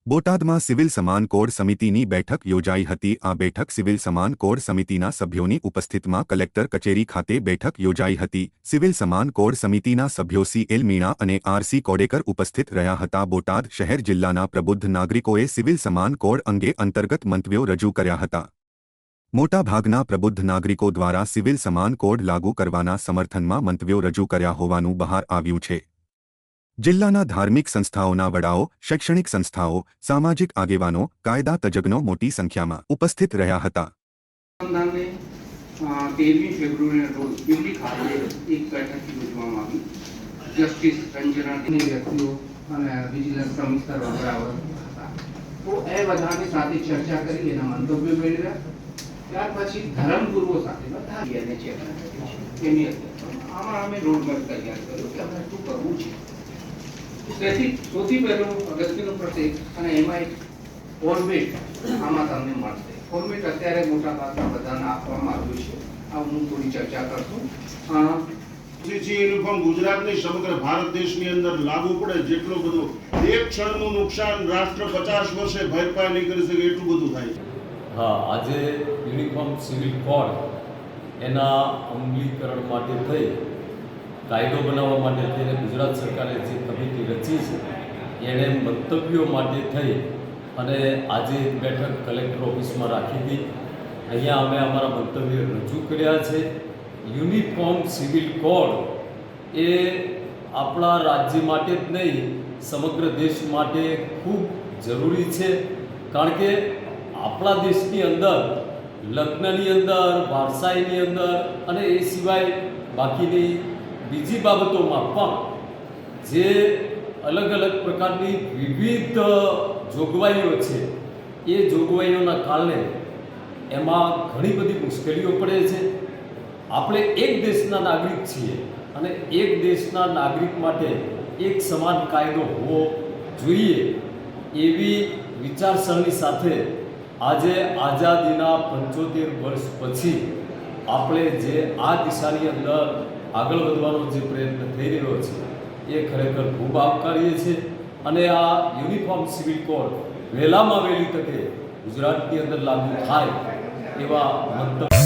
બોટાદમાં સિવિલ સમાન કોડ સમિતિની બેઠક યોજાઈ હતી। આ બેઠક સિવિલ સમાન કોડ સમિતિના સભ્યોની ઉપસ્થિતિમાં કલેક્ટર કચેરી ખાતે બેઠક યોજાઈ હતી। સિવિલ સમાન કોડ સમિતિના સભ્યો સી.એલ. મીણા અને આર.સી. કોડેકર ઉપસ્થિત રહ્યા હતા। બોટાદ શહેર જિલ્લાના પ્રબુદ્ધ નાગરિકોએ સિવિલ સમાન કોડ અંગે અંતર્ગત મંતવ્યો રજૂ કર્યા હતા। મોટાભાગના પ્રબુદ્ધ નાગરિકો દ્વારા સિવિલ સમાન કોડ લાગુ કરવાના સમર્થનમાં મંતવ્યો રજૂ કર્યા હોવાનું બહાર આવ્યું છે। જિલ્લાના ધાર્મિક સંસ્થાઓના વડાઓ, શૈક્ષણિક સંસ્થાઓ, સામાજિક આગેવાનો, કાયદા તજજ્ઞો મોટી સંખ્યામાં ઉપસ્થિત રહ્યા હતા। 13 ફેબ્રુઆરીના રોજ દિલ્હી ખાતે એક બેઠક યોજવામાં આવી। જસ્ટિસ રંજનાની વ્યક્તિઓ અને વિજિલન્સ કમિશનર વગેરે હતા। તો એ બધાની સાથે ચર્ચા કરી, એના મંતવ્યો મેળવ્યા। ત્યાર પછી ધર્મગુરુઓ સાથે બધા એને ચેતના કરી છે। એની આમાં અમે રોડમેપ તૈયાર કર્યો કે આપણે શું કરવું છે। તેથી સૌથી પહેલું અગત્યનું પ્રત્યેક અને એમાં એક ફોર્મેટ આમાં તમને મળશે। ફોર્મેટ અત્યારે મોટા ભાગના બધાને આપવામાં આવ્યું છે। આ હું થોડી ચર્ચા કરશું। સીસી યુનિફોર્મ ગુજરાતની સમગ્ર ભારત દેશની અંદર લાગુ પડે જેટલો બધો એક ક્ષણનું નુકસાન રાષ્ટ્ર 50 વર્ષે ભરપાઈ નહીં કરી શકે એટલું બધું થાય છે। हाँ, आज यूनिफॉर्म सिविल कोड एना अमलीकरण माटे थई कायदो बनाववा माटे थईने गुजरात सरकारे जे कमिटी रची छे एणे मंतव्यो माटे थई अने आजे एक बैठक कलेक्टर ऑफिसमां राखी हती। अहींया अमे अमारा मंतव्यो रजू कर्या छे। यूनिफॉर्म सिविल कोड ए आपणा राज्य माटे ज नहीं समग्र देश माटे खूब जरूरी छे, कारण के આપણા દેશની અંદર લગ્નની અંદર, વારસાઈની અંદર અને એ સિવાય બાકીની બીજી બાબતોમાં પણ જે અલગ અલગ પ્રકારની વિવિધ જોગવાઈઓ છે એ જોગવાઈઓના કારણે એમાં ઘણી બધી મુશ્કેલીઓ પડે છે। આપણે એક દેશના નાગરિક છીએ અને એક દેશના નાગરિક માટે એક સમાન કાયદો હોવો જોઈએ એવી વિચારસરણી સાથે આજે આઝાદીના 75 વર્ષ પછી આપણે જે આ દિશાની અંદર આગળ વધવાનો જે પ્રયત્ન થઈ રહ્યો છે એ ખરેખર ખૂબ આવકારીએ છે અને આ યુનિફોર્મ સિવિલ કોડ વહેલામાં વહેલી તકે ગુજરાતની અંદર લાગુ થાય એવા મંતવ્ય